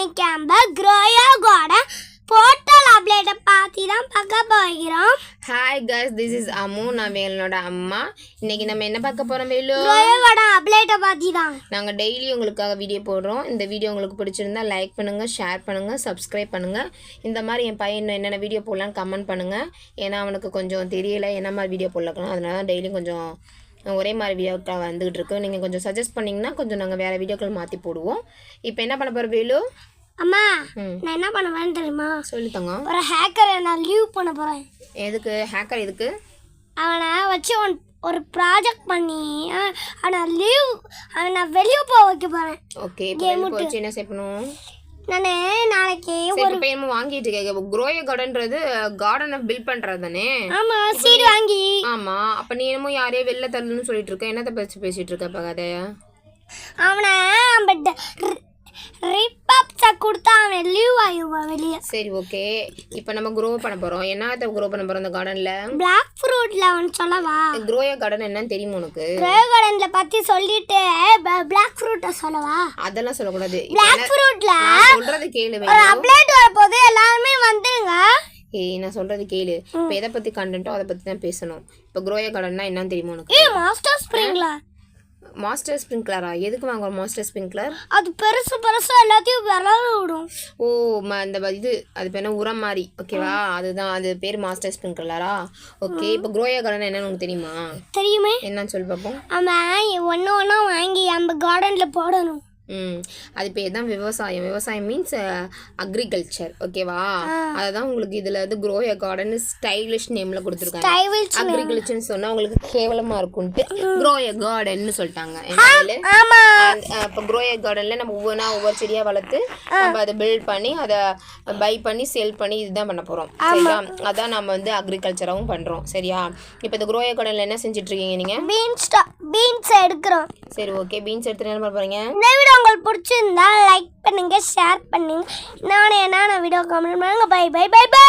இன்னைக்கு நம்ம க்ரோயோ garden portal அப்டேட்டை பார்த்து தான் பார்க்க போகிறோம். Hi guys, this is Ammu. நான் வேலனோட அம்மா. இன்னைக்கு நம்ம என்ன பார்க்க போகிறோம் வேலு? க்ரோயோ கார்டன் அப்டேட்டை பார்த்து தான். நாங்கள் டெய்லி உங்களுக்காக வீடியோ போடுறோம். இந்த வீடியோ உங்களுக்கு பிடிச்சிருந்தா லைக் பண்ணுங்கள், ஷேர் பண்ணுங்கள், சப்ஸ்கிரைப் பண்ணுங்கள். இந்த மாதிரி என் பையன் என்னென்ன வீடியோ போடலான்னு கமெண்ட் பண்ணுங்கள். ஏன்னா அவனுக்கு கொஞ்சம் தெரியல என்ன மாதிரி வீடியோ போடலாம், அதனால தான் டெய்லியும் கொஞ்சம் ஒரே மாதிரி வீடியோக்காக வந்துகிட்டு இருக்கு. நீங்கள் கொஞ்சம் சஜஸ்ட் பண்ணிங்கன்னா கொஞ்சம் நாங்கள் வேறு வீடியோக்கள் மாற்றி போடுவோம். இப்போ என்ன பண்ண போகிற வேலு? அம்மா, நான் என்ன பண்ணுவேன்னு தெரியுமா? சொல்லித்தாங்க. ஒரு ஹேக்கரை நான் லீவ் பண்ண போகிறேன். எதுக்கு ஹேக்கர்? எதுக்கு? அவனை வச்சு ஒரு ப்ராஜெக்ட் பண்ணி அவனை வெளியே போக வைக்க போகிறேன். ஓகே, இப்போ வச்சு என்ன செய்யணும்? நான் நாளைக்கு ஒரு பையன் வாங்கிட்டு இருக்கேன். க்ரோயோ கார்டன்றது கார்டனை பில்ட் பண்றது தானே? ஆமா, சீடு வாங்கி. ஆமா, அப்ப நீ என்னமோ யாரையோ வெளில தள்ளுன்னு சொல்லிட்டு இருக்க. என்னத்த பத்தி பேசிட்டு இருக்க? பகாதையா அவனை ரிப்பப்ஸை கொடுத்தா அவன் லீவ் ஆயிடுவான் வெளியே. சரி, ஓகே. இப்போ நம்ம க்ரோ பண்ண போறோம். என்னத்த க்ரோ பண்ண போறோம்? அந்த கார்டன்ல பிளாக் ஃப்ரூட்ல அவன் சொல்லவா? க்ரோயோ கார்டன் என்னன்னு தெரியுமா உனக்கு? க்ரோயோ கார்டன்ல பத்தி சொல்லிட்டு பிளாக் ஃப்ரூட்ட சொல்லவா? அதெல்லாம் சொல்லக்கூடாது. பிளாக் ஃப்ரூட்ல சொல்றது கேளு. ஒரு அப்டேட் வரப்போகுது, எல்லாரும் வந்துருங்க. நான் சொல்றது கேளு. இப்போ எதை பத்தி கண்டென்ட்டோ அதை பத்தி தான் பேசணும். இப்போ க்ரோயோ கார்டன்னா என்னன்னு தெரியுமா உனக்கு? Master sprinkler. மாஸ்டர் ஸ்ப்ரிங்க்லரா? எதுக்கு வாங்குறோம் மாஸ்டர் ஸ்ப்ரிங்க்லர்? அது பெருசு பெருசா எல்லாத்தையும் விளையாட விடும். ஓ, அந்த இது அது பேர் என்ன, உரம் மாதிரி, ஓகேவா? அதுதான், அது பேர் மாஸ்டர் ஸ்ப்ரிங்க்லரா? ஓகே. இப்போ க்ரோயோ கார்டன் என்னன்னு உனக்கு தெரியுமா? தெரியுமே. என்னன்னு சொல்லி பார்ப்போம். ஆமாம், ஒன்று வாங்கி நம்ம கார்டனில் போடணும். அது பேர் தான் விவசாயம். விவசாயம் மீன்ஸ் அக்ரிகல்ச்சர், ஓகேவா? அதுதான் உங்களுக்கு இதில் வந்து க்ரோயோ கார்டன் ஸ்டைலிஷ் நேமில் கொடுத்துருக்காங்க. அக்ரிகல்ச்சர்னு சொன்னால் உங்களுக்கு கேவலமாக இருக்கும்ட்டு க்ரோயோ கார்டன்னு சொல்லிட்டாங்க. இப்போ க்ரோயோ கார்டனில் நம்ம ஒவ்வொரு செடியாக வளர்த்து நம்ம அதை பில்ட் பண்ணி அதை பை பண்ணி சேல் பண்ணி இதுதான் பண்ண போகிறோம், சரியா? அதான் நம்ம வந்து அக்ரிகல்ச்சராகவும் பண்ணுறோம், சரியா? இப்போ இந்த க்ரோயோ கார்டனில் என்ன செஞ்சிட்ருக்கீங்க நீங்கள்? பீன்ஸ் எடுக்கிறோம். சரி, ஓகே. பீன்ஸ் எடுத்து என்ன பண்ண போகிறீங்க? உங்களுக்கு பிடிச்சிருந்தா லைக் பண்ணுங்க, ஷேர் பண்ணுங்க. நானே வீடியோ கமெண்ட் பண்ணுங்க. Bye bye bye by.